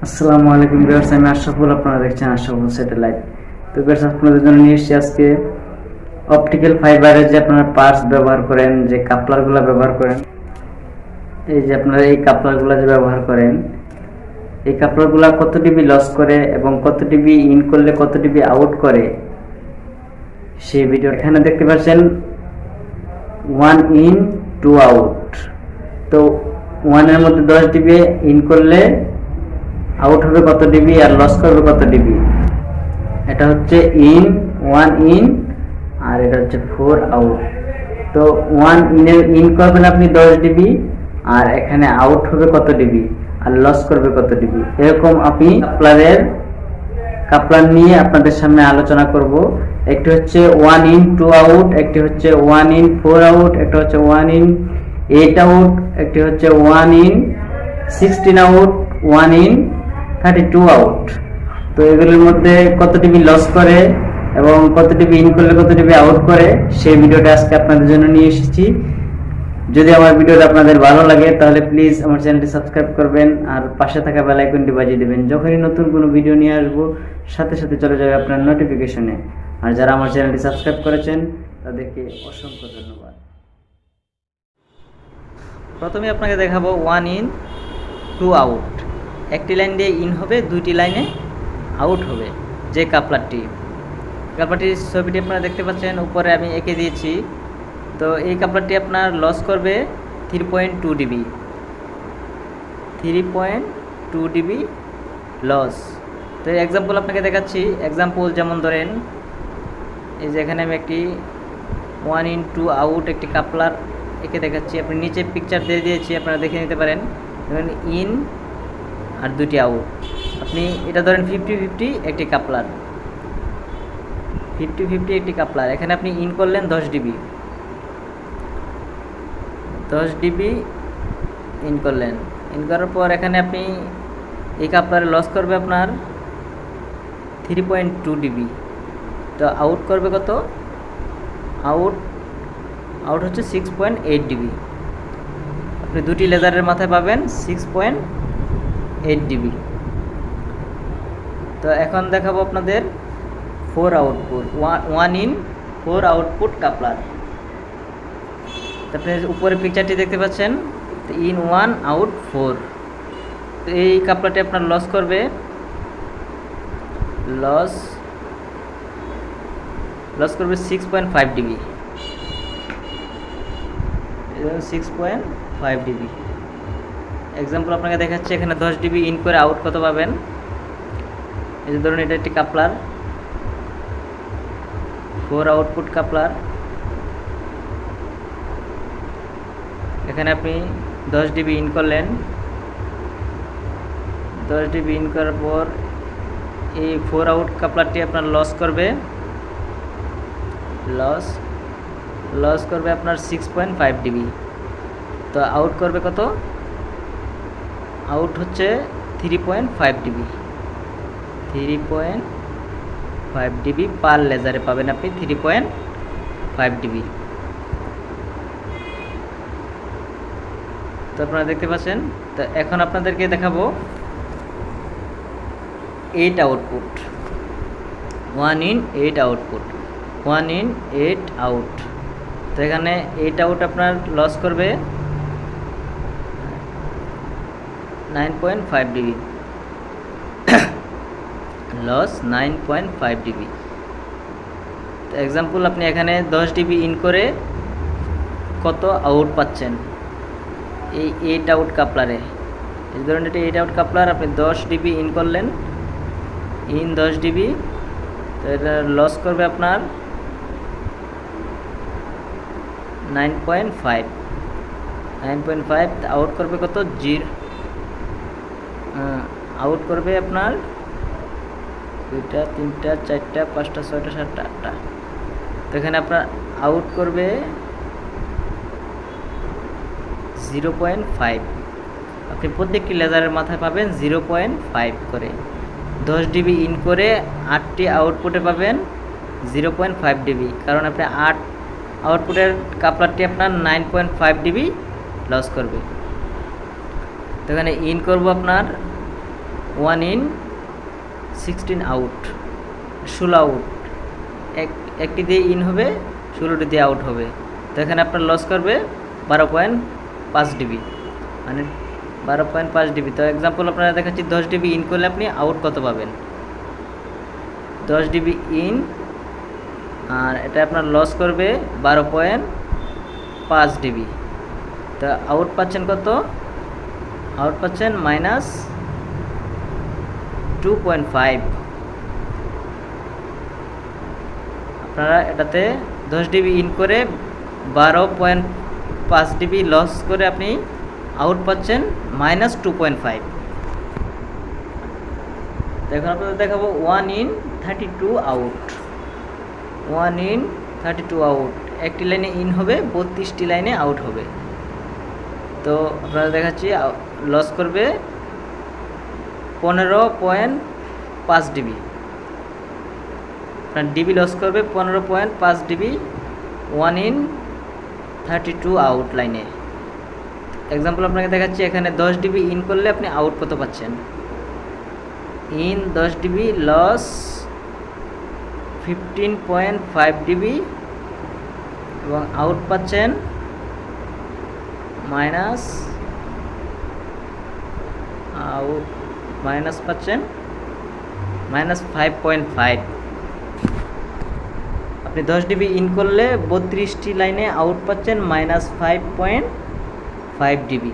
আসসালামু আলাইকুম ভিউয়ার্স, আমি আশরাফুল। আপনারা দেখছেন আশরাফুল স্যাটেলাইট। তো ভিউয়ার্স, আপনাদের জন্য নিয়ে এসেছি আজকে অপটিক্যাল ফাইবারের যে আপনারা পার্টস ব্যবহার করেন, যে কাপলারগুলো ব্যবহার করেন, এই যে আপনারা এই কাপলারগুলো যে ব্যবহার করেন, এই কাপলারগুলো কত ডিবি লস করে এবং কত ডিবি ইন করলে কত ডিবি আউট করে সেই ভিডিও এখানে দেখতে পাচ্ছেন। 1 ইন 2 আউট। তো 1 এর মধ্যে 10 ডিবি ইন করলে আউট হবে কত ডিবি আর লস করবে কত ডিবি। এটা হচ্ছে ইন 1 ইন আর এটা হচ্ছে 4 আউট। তো 1 ইন করবেন আপনি 10 ডিবি আর এখানে আউট হবে কত ডিবি আর লস করবে কত ডিবি। এরকম আমি কাপলার নিয়ে আপনাদের সামনে আলোচনা করব। একটি হচ্ছে 1 ইন 2 আউট, একটি হচ্ছে 1 ইন 4 আউট, একটা হচ্ছে 1 ইন 8 আউট, একটি হচ্ছে 1 ইন 16 আউট, 1 ইন 32 আউট। তো এগুলোর মধ্যে কত টিভি লস করে এবং কত টিভি ইন করলে কত টিভি আউট করে সেই ভিডিওটা আজকে আপনাদের জন্য নিয়ে এসেছি। যদি আমার ভিডিওটা আপনাদের ভালো লাগে তাহলে প্লিজ আমার চ্যানেলটি সাবস্ক্রাইব করবেন আর পাশে থাকা বেল আইকনটি বাজিয়ে দেবেন। যখনই নতুন কোনো ভিডিও নিয়ে আসবো সাথে সাথে চলে যাবে আপনার নোটিফিকেশনে। আর যারা আমার চ্যানেলটি সাবস্ক্রাইব করেছেন তাদেরকে অসংখ্য ধন্যবাদ। প্রথমে আপনাকে দেখাবো 1 ইন 2 আউট। একটি লাইন দিয়ে ইন হবে, দুইটি লাইনে আউট হবে। যে কাপলারটির ছবিটি আপনারা দেখতে পাচ্ছেন, উপরে আমি এঁকে দিয়েছি। তো এই কাপলারটি আপনার লস করবে 3.2 ডিবি, 3.2 ডিবি লস। তো এই এক্সাম্পল আপনাকে দেখাচ্ছি। এক্সাম্পল যেমন ধরেন, এই যে এখানে আমি একটি 1 ইন 2 আউট একটি কাপলার এঁকে দেখাচ্ছি। আপনি নিচে পিকচার দিয়ে দিয়েছি, আপনারা দেখে নিতে পারেন। ধরেন ইন আর দুটি আউট। আপনি এটা ধরেন 50-50 একটি কাপলার, 50-50 একটি কাপলার। এখানে আপনি ইন করলেন 10 ডিবি, 10 ডিবি ইন করলেন। ইন করার পর এখানে আপনি এই কাপলারে লস করবে আপনার 3.2 ডিবি। তো আউট করবে কত? আউট হচ্ছে 6.8 ডিবি। আপনি দুটি লেজারের মাথায় পাবেন 6.8 ডিবি। তো এখন দেখাবো আপনাদের 4 আউটপুট, 1 ইন 4 আউটপুট কাপলার। আপনি উপরে পিকচারটি দেখতে পাচ্ছেন, ইন 1 আউট 4। তো এই কাপলারটি আপনার লস করবে 6.5 ডিবি, 6.5 ডিবি। এক্সাম্পল আপনাকে দেখাচ্ছি। এখানে 10 ডিবি ইন করে আউট কত পাবেন। এই যে ধরুন, এটা একটি কাপলার, 4 আউটপুট কাপলার। এখানে আপনি 10 ডিবি ইন করলেন, 10 ডিবি ইন করার পর এই 4 আউট কাপলারটি আপনার লস করবে আপনার 6.5 ডিবি। তো আউট করবে কত? আউট হচ্ছে 3.5 ডিবি, 3.5 ডিবি পার লেজারে পাবেন আপনি 3.5 ডিবি। তো আপনারা দেখতে পাচ্ছেন। তো এখন আপনাদেরকে দেখাবো 8 output, 1 in 8 output, 1 in 8 out. তো এখানে 8 আউট আপনার লস করবে 9.5 ডিবি, লস 9.5 ডিবি। তো এক্সাম্পল আপনি এখানে 10 ডিবি ইন করে কত আউট পাচ্ছেন এই 8 আউট কাপলারে। এই ধরুন, এটা 8 আউট কাপলার, আপনি 10 ডিবি ইন করলেন, ইন 10 ডিবি। তো এটা লস করবে আপনার 9.5, আউট করবে কত? আউট করবে আপনার 2টা 3টা 4টা 5টা 6টা 7টা 8টা। তো এখানে আপনার আউট করবে 0.5। আপনি প্রত্যেকটি লেজারের মাথায় পাবেন 0.5 করে। 10 ডিবি ইন করে 8টি আউটপুটে পাবেন 0.5 ডিবি, কারণ আপনি 8 আউটপুটের কাপলারটি আপনার 9.5 ডিবি লস করবে। তো এখানে ইন করব আপনার 1 in 16 আউট, 16 আউট, একটি দিয়ে ইন হবে, 16টি দিয়ে আউট হবে। তো এখানে আপনার লস করবে 12.5 ডিবি, মানে 12.5 ডিবি। তো এক্সাম্পল আপনারা দেখাচ্ছি 10 ডিবি ইন করলে আপনি আউট কত পাবেন। 10 ডিবি ইন, আর এটা আপনার লস করবে 12.5 ডিবি। তো আউট পাচ্ছেন কত? আউট পাচ্ছেন -2.5। আপনারা এটাতে 10 ডিবি ইন করে 12.5 ডিবি লস করে আপনি আউট পাচ্ছেন -2.5। এখন আপনাদের দেখাবো 1 in 32 আউট। 1 in 32 আউট, একটি লাইনে ইন হবে, 32টি লাইনে আউট হবে। তো আপনারা দেখাচ্ছি লস করবে 15.5 ডিবি, আপনার ডিবি লস করবে 15.5 ডিবি 1 in 32 আউট লাইনে। এক্সাম্পল আপনাকে দেখাচ্ছি, এখানে 10 ডিবি ইন করলে আপনি আউট কত পাচ্ছেন। ইন 10 ডিবি লস 15.5 ডিবি এবং আউট পাচ্ছেন মাইনাস পাচ্ছেন -5.5। আপনি 10 ডিবি ইন করলে 32টি লাইনে আউট পাচ্ছেন -5.5 ডিবি।